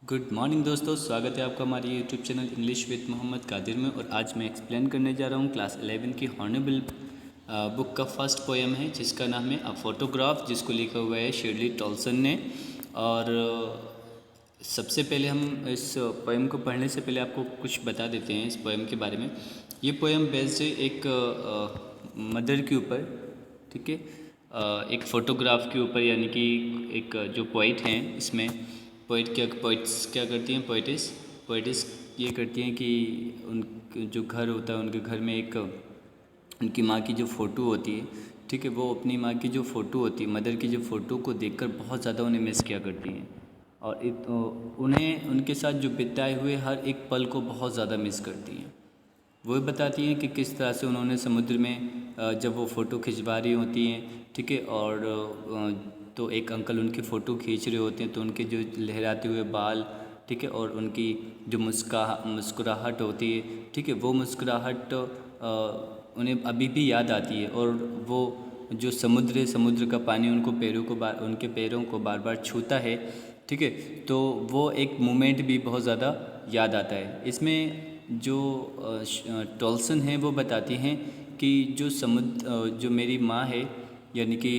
Good morning दोस्तों, स्वागत है आपका हमारे YouTube channel English with Mohammad Qadir में। और आज मैं एक्सप्लेन करने जा रहा हूँ क्लास 11 की हॉर्नेबल बुक का फर्स्ट पोएम है जिसका नाम है अ फोटोग्राफ, जिसको लिखा हुआ है शिरली टॉल्सन ने। और सबसे पहले हम इस पोएम को पढ़ने से पहले आपको कुछ बता देते हैं इस पोएम के बारे में। ये पोएम बेस्ड है एक मदर के ऊपर, ठीक है, एक फ़ोटोग्राफ के ऊपर, यानी कि एक जो पोइट हैं इसमें पोइट्स क्या करती हैं, पोइटिस ये करती हैं कि उन जो घर होता है उनके घर में एक उनकी माँ की जो फ़ोटो होती है, ठीक है, वो अपनी माँ की जो फ़ोटो होती है, मदर की जो फ़ोटो को देखकर बहुत ज़्यादा उन्हें मिस किया करती हैं। और उन्हें उनके साथ जो बिताए हुए हर एक पल को बहुत ज़्यादा मिस करती हैं। वो बताती हैं कि किस तरह से उन्होंने समुद्र में जब वो फ़ोटो खिंचवा रही होती हैं, ठीक है, और तो एक अंकल उनकी फ़ोटो खींच रहे होते हैं, तो उनके जो लहराते हुए बाल, ठीक है, और उनकी जो मुस्कुराहट होती है, ठीक है, वो मुस्कुराहट उन्हें अभी भी याद आती है। और वो जो समुद्र है, समुद्र का पानी उनके पैरों को बार बार छूता है, ठीक है, तो वो एक मोमेंट भी बहुत ज़्यादा याद आता है। इसमें जो टॉल्सन है वो बताती हैं कि जो मेरी माँ है, यानी कि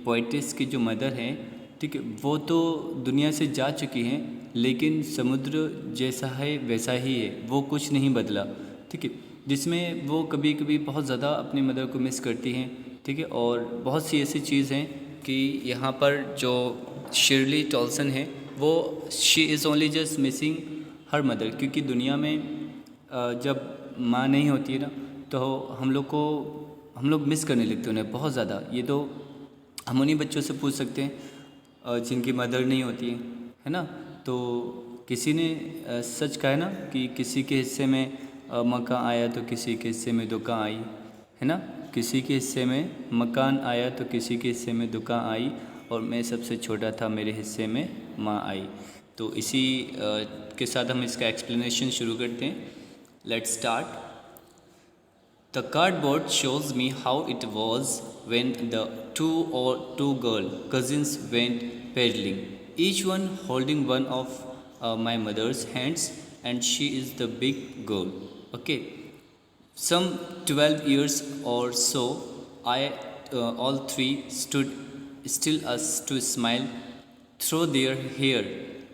पोइटिस की जो मदर हैं, ठीक है, वो तो दुनिया से जा चुकी हैं, लेकिन समुद्र जैसा है वैसा ही है, वो कुछ नहीं बदला, ठीक है, जिसमें वो कभी कभी बहुत ज़्यादा अपनी मदर को मिस करती हैं, ठीक है। और बहुत सी ऐसी चीज़ हैं कि यहाँ पर जो शिरली टॉल्सन है वो she is only just missing her mother, क्योंकि दुनिया में जब माँ नहीं होती है ना, तो हम लोग मिस करने लगते हैं उन्हें बहुत ज़्यादा। ये तो हम उन्हीं बच्चों से पूछ सकते हैं जिनकी मदर नहीं होती है ना। तो किसी ने सच कहा है ना कि किसी के हिस्से में मकान आया तो किसी के हिस्से में दुकान आई, है ना। किसी के हिस्से में मकान आया तो किसी के हिस्से में दुकान आई, और मैं सबसे छोटा था, मेरे हिस्से में माँ आई। तो इसी के साथ हम इसका एक्सप्लेनेशन शुरू करते हैं। Let's start. The cardboard shows me how it was when the two girl cousins went paddling, each one holding one of my mother's hands, and she is the big girl. Okay, some 12 years or so, all three stood still as to smile through their hair.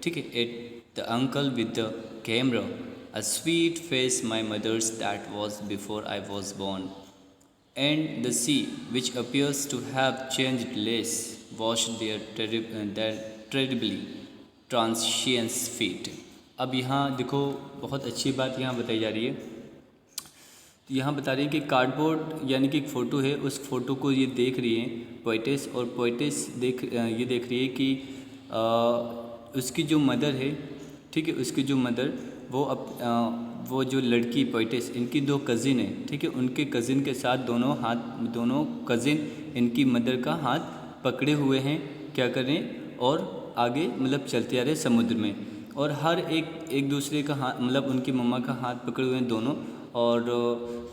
ठीक है, at the uncle with the camera, a sweet face my mother's that was before I was born, and the sea, which appears to have changed less, washed their terribly transient feet. अब यहाँ देखो, बहुत अच्छी बात यहाँ बताई जा रही है। यहाँ बता रही है कि कार्डबोर्ड यानी कि एक फ़ोटो है, उस फ़ोटो को ये देख रही है पोइटिस, और पोइटिस ये देख रही है कि उसकी जो मदर है, ठीक है, उसकी जो मदर वो जो लड़की पोइटिस, इनकी दो कज़िन है, ठीक है, उनके कज़िन के साथ दोनों कज़िन इनकी मदर का हाथ पकड़े हुए हैं, क्या करें, और आगे मतलब चलते आ रहे समुद्र में। और हर एक दूसरे का हाथ, मतलब उनकी मम्मा का हाथ पकड़े हुए हैं दोनों। और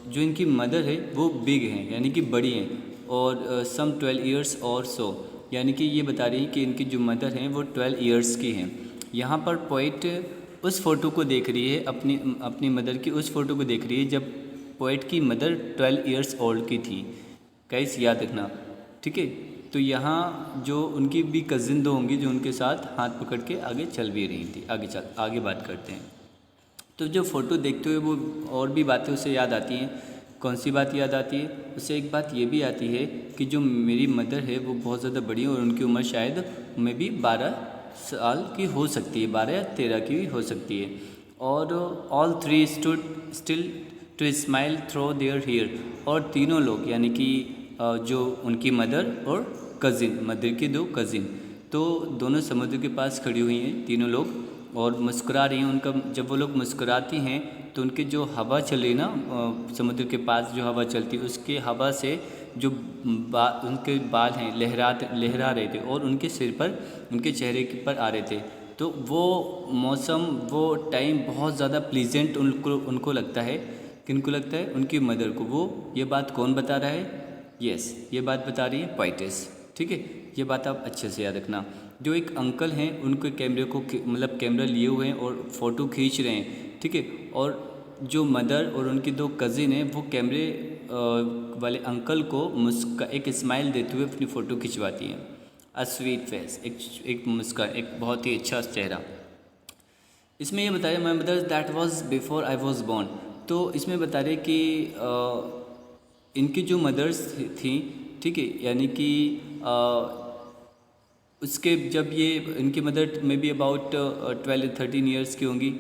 जो इनकी मदर है वो बिग हैं, यानी कि बड़ी हैं, और सम 12 ईयर्स और सो, यानी कि ये बता रही है कि इनकी जो मदर हैं वो 12 ईयर्स की हैं। यहाँ पर पोइट उस फ़ोटो को देख रही है, अपनी मदर की उस फ़ोटो को देख रही है जब पोइट की मदर 12 ईयर्स ओल्ड की थी। गाइस याद रखना, ठीक है। तो यहाँ जो उनकी भी कज़िन दो होंगी जो उनके साथ हाथ पकड़ के आगे चल भी रही थी। आगे बात करते हैं। तो जो फ़ोटो देखते हुए वो और भी बातें उसे याद आती हैं। कौन सी बात याद आती है उसे? एक बात ये भी आती है कि जो मेरी मदर है वो बहुत ज़्यादा बड़ी है, और उनकी उम्र शायद में भी 12 साल की हो सकती है, 12 या 13 की भी हो सकती है। और all three stood still to smile through their hair, और तीनों लोग यानी कि जो उनकी मदर और कज़िन, मदर की दो कज़िन, तो दोनों समुद्र के पास खड़ी हुई हैं तीनों लोग और मुस्कुरा रही हैं। उनका जब वो लोग मुस्कुराती हैं तो उनके जो हवा चले ना, समुद्र के पास जो हवा चलती है उसके हवा से जो उनके बाल हैं लहरा रहे थे, और उनके सिर पर, उनके चेहरे पर आ रहे थे। तो वो मौसम, वो टाइम बहुत ज़्यादा प्लीजेंट उनको लगता है। किनको लगता है? उनकी मदर को। वो ये बात कौन बता रहा है? यस, ये बात बता रही है पोइटिस, ठीक है। ये बात आप अच्छे से याद रखना। जो एक अंकल हैं उनके कैमरे को मतलब कैमरा लिए हुए हैं और फ़ोटो खींच रहे हैं, ठीक है। और जो मदर और उनके 2 कज़िन हैं वो कैमरे वाले अंकल को एक स्माइल देते हुए अपनी फ़ोटो खिंचवाती हैं। अ स्वीट फेस, एक मुस्कान, एक बहुत ही अच्छा चेहरा। इसमें ये बताया my mother that was before I was born. तो इसमें बता रहे कि इनकी जो मदर्स थी, ठीक है, यानी कि उसके जब ये इनकी मदर में बी अबाउट 12-13 ईयर्स की होंगी,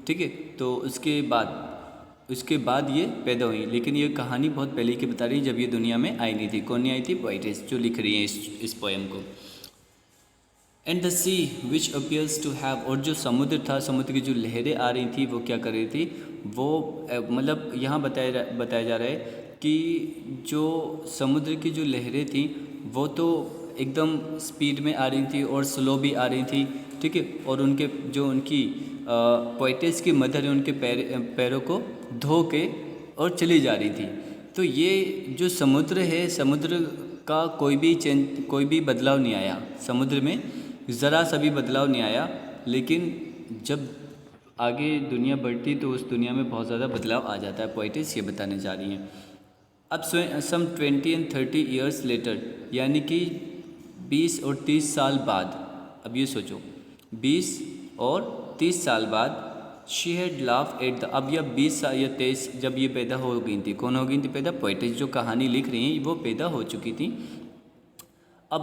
ठीक है। तो उसके बाद ये पैदा हुई, लेकिन ये कहानी बहुत पहले की बता रही है जब ये दुनिया में आई नहीं थी। कौन नहीं आई थी? पोएटेस, जो लिख रही है इस पोएम को। And the sea which appears to have, और जो समुद्र था, समुद्र की जो लहरें आ रही थी वो क्या कर रही थी, वो मतलब यहाँ बताया जा रहा है कि जो समुद्र की जो लहरें थी वो तो एकदम स्पीड में आ रही थी और स्लो भी आ रही थी, ठीक है। और उनकी पोएटेस की मदर है उनके पैरों को धो के और चली जा रही थी। तो ये जो समुद्र है, समुद्र का कोई भी बदलाव नहीं आया, समुद्र में ज़रा सा भी बदलाव नहीं आया। लेकिन जब आगे दुनिया बढ़ती तो उस दुनिया में बहुत ज़्यादा बदलाव आ जाता है, पोएटेस ये बताने जा रही हैं। अब सम 20 and 30 ईयर्स लेटर, यानी कि 20 और 30 साल बाद, अब ये सोचो 20 और 30 साल बाद, she had laugh at the, अब यह 20 या 23 जब ये पैदा हो गई थी, कौन हो गई थी पैदा? पोएटेस जो कहानी लिख रही हैं वो पैदा हो चुकी थी। अब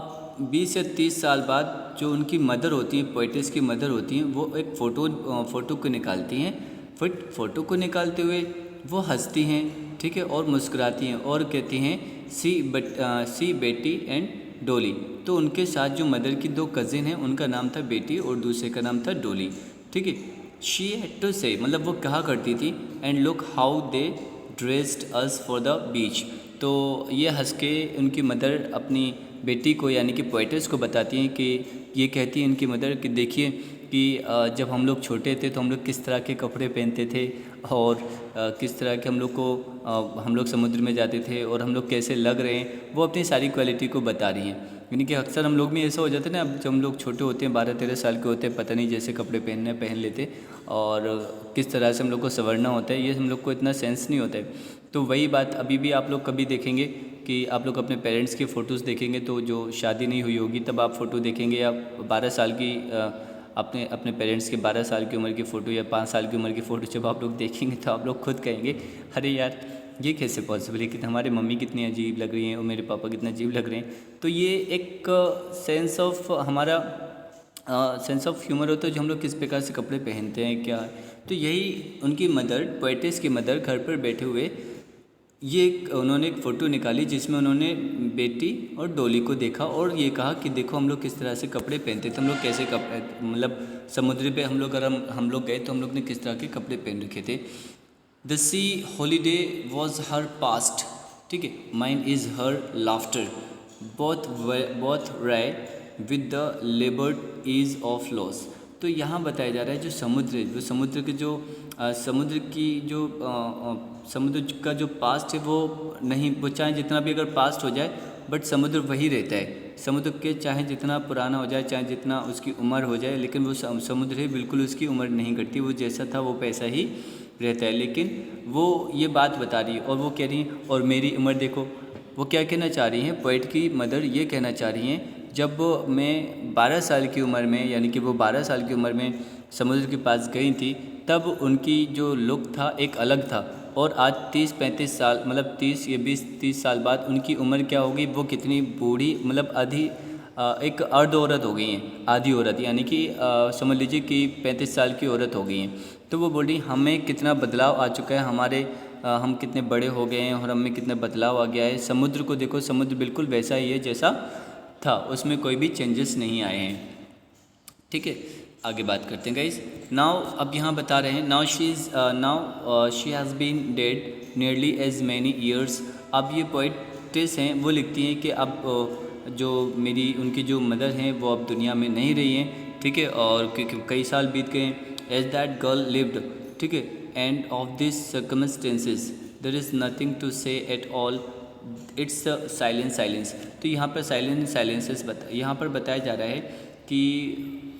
20 या 30 साल बाद जो उनकी मदर होती हैं, पोएटेस की मदर होती हैं, वो एक फ़ोटो को निकालती हैं। फिर फ़ोटो को निकालते हुए वो हंसती हैं, ठीक है, और मुस्कुराती हैं और कहती हैं सी बेटी एंड डोली। तो उनके साथ जो मदर की 2 कज़िन हैं उनका नाम था बेटी और दूसरे का नाम था डोली, ठीक है। शी हैड टू से, मतलब वो कहा करती थी, and look how they dressed us for the beach. तो ये हंस के उनकी मदर अपनी बेटी को यानी कि पोएटेस को बताती हैं कि ये कहती है इनकी मदर कि देखिए कि जब हम लोग छोटे थे तो हम लोग किस तरह के कपड़े पहनते थे और किस तरह के हम लोग समुद्र में जाते थे और हम लोग कैसे लग रहे हैं, वो अपनी सारी क्वालिटी को बता रही हैं। यानी कि अक्सर हम लोग में ऐसा हो जाता है ना, अब जब हम लोग छोटे होते हैं 12-13 साल के होते हैं, पता नहीं जैसे कपड़े पहन लेते और किस तरह से हम लोग को संवरना होता है, ये हम लोग को इतना सेंस नहीं होता है। तो वही बात अभी भी आप लोग कभी देखेंगे कि आप लोग अपने पेरेंट्स के फ़ोटोज़ देखेंगे, तो जो शादी नहीं हुई होगी तब आप फ़ोटो देखेंगे, या 12 साल की अपने पेरेंट्स के 12 साल की उम्र की फ़ोटो या 5 साल की उम्र की फ़ोटो जब आप लोग देखेंगे तो आप लोग खुद कहेंगे अरे यार ये कैसे पॉसिबल है कि हमारी मम्मी कितनी अजीब लग रही हैं और मेरे पापा कितने अजीब लग रहे हैं। तो ये एक सेंस ऑफ ह्यूमर होता है, जो हम लोग किस प्रकार से कपड़े पहनते हैं क्या। तो यही उनकी मदर, पोएटेस की मदर, घर पर बैठे हुए उन्होंने एक फ़ोटो निकाली जिसमें उन्होंने बेटी और डोली को देखा और ये कहा कि देखो हम लोग किस तरह से कपड़े पहनते थे, हम लोग कैसे कपड़े, मतलब समुद्र पे हम लोग गए तो हम लोग ने किस तरह के कपड़े पहन रखे थे। The sea holiday was her past, ठीक है, mine is her laughter, both wry with the laboured ease of loss. तो यहाँ बताया जा रहा है जो समुद्र का जो पास्ट है वो चाहे जितना भी अगर पास्ट हो जाए बट समुद्र वही रहता है। समुद्र के चाहे जितना पुराना हो जाए, चाहे जितना उसकी उम्र हो जाए, लेकिन वो समुद्र है बिल्कुल उसकी उम्र नहीं घटती, वो जैसा था वो वैसा ही रहता है। लेकिन वो ये बात बता रही है और वो कह रही है और मेरी उम्र देखो, वो क्या कहना चाह रही हैं, पोएट की मदर ये कहना चाह रही हैं जब मैं 12 साल की उम्र में, यानी कि वो 12 साल की उम्र में समुद्र के पास गई थी, तब उनकी जो लुक था एक अलग था और आज 30-35 साल, मतलब 30 या 20-30 साल बाद उनकी उम्र क्या होगी, वो कितनी बूढ़ी, मतलब एक अर्ध औरत हो गई हैं, आधी औरत, यानी कि समझ लीजिए कि 35 साल की औरत हो गई हैं। तो वो बोली हमें कितना बदलाव आ चुका है, हम कितने बड़े हो गए हैं और हम में कितना बदलाव आ गया है। समुद्र को देखो, समुद्र बिल्कुल वैसा ही है जैसा था, उसमें कोई भी चेंजेस नहीं आए हैं, ठीक है। आगे बात करते हैं गाइस। नाउ अब यहाँ बता रहे हैं now she has been dead nearly as many years. अब ये पोएटेस हैं, वो लिखती हैं कि अब जो उनकी जो मदर हैं वो अब दुनिया में नहीं रही हैं, ठीक है, और क्योंकि कई साल बीत गए। एज दैट गर्ल लिव्ड, ठीक है, and of this circumstances there is nothing to say at all, it's silence. तो यहाँ पर साइलेंसेस यहाँ पर बताया जा रहा है कि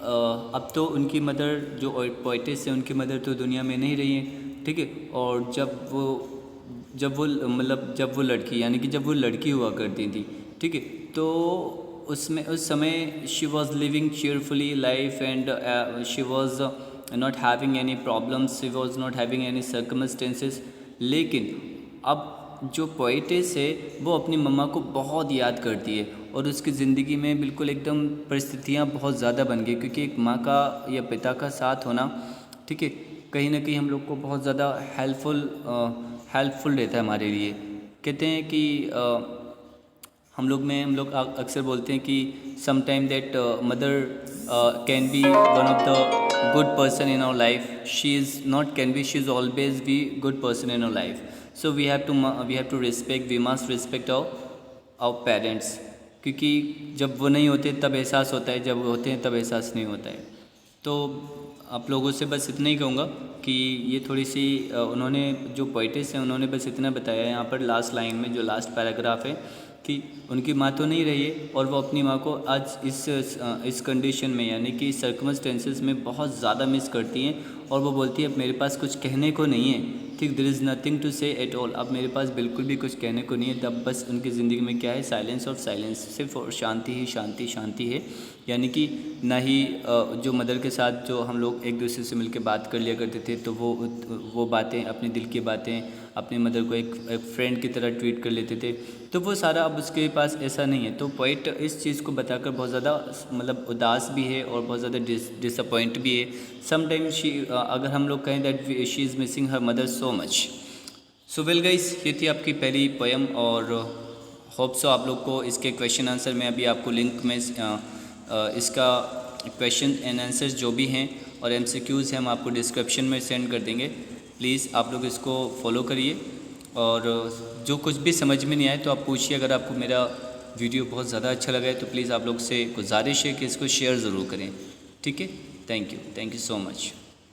अब तो उनकी मदर जो पोइटेस है उनकी मदर तो दुनिया में नहीं रही हैं, ठीक है। और जब वो लड़की यानी कि जब वो लड़की हुआ करती थी, ठीक है, तो उसमें उस समय she was living cheerfully life and she was not having any problems, she was not having any circumstances. लेकिन अब जो पोइटेस है वो अपनी मम्मा को बहुत याद करती है और उसकी ज़िंदगी में बिल्कुल एकदम परिस्थितियाँ बहुत ज़्यादा बन गई, क्योंकि एक माँ का या पिता का साथ होना, ठीक है, कहीं ना कहीं हम लोग को बहुत ज़्यादा हेल्पफुल रहता है हमारे लिए। कहते हैं कि हम लोग अक्सर बोलते हैं कि some time that mother can be one of the good person in our life, she is not can be, she is always be good person in our life. So we have to respect, we must respect our parents, क्योंकि जब वो नहीं होते तब एहसास होता है, जब वो होते हैं तब एहसास नहीं होता है। तो आप लोगों से बस इतना ही कहूँगा कि ये थोड़ी सी उन्होंने जो पोइटेस हैं उन्होंने बस इतना बताया है यहाँ पर लास्ट लाइन में, जो लास्ट पैराग्राफ है, कि उनकी माँ तो नहीं रही है और वो अपनी माँ को आज इस कंडीशन में यानी कि सर्कमस्टेंसेस में बहुत ज़्यादा मिस करती हैं। और वो बोलती है अब मेरे पास कुछ कहने को नहीं है, ठीक, there is nothing to say at all, अब मेरे पास बिल्कुल भी कुछ कहने को नहीं है। तब बस उनकी ज़िंदगी में क्या है, साइलेंस और साइलेंस, सिर्फ और शांति ही शांति है। यानी कि ना ही जो मदर के साथ जो हम लोग एक दूसरे से मिलकर बात कर लिया करते थे, तो वो बातें, अपने दिल की बातें अपनी मदर को एक फ्रेंड की तरह ट्रीट कर लेते थे, तो वो सारा अब उसके पास ऐसा नहीं है। तो पोइट इस चीज़ को बताकर बहुत ज़्यादा मतलब उदास भी है और बहुत ज़्यादा डिसअपॉइंट भी है। समटाइम अगर हम लोग कहें that she is missing her mother so much. So well guys, ये थी आपकी पहली पोएम और होप सो आप लोग को इसके क्वेश्चन आंसर में अभी आपको लिंक में इसका क्वेश्चन एंड आंसर्स जो भी हैं और MCQs हैं हम आपको डिस्क्रिप्शन में सेंड कर देंगे। प्लीज़ आप लोग इसको फॉलो करिए और जो कुछ भी समझ में नहीं आए तो आप पूछिए। अगर आपको मेरा वीडियो बहुत ज़्यादा अच्छा लगा है तो प्लीज़ आप लोग से गुजारिश है कि इसको शेयर ज़रूर करें, ठीक है। Thank you so much.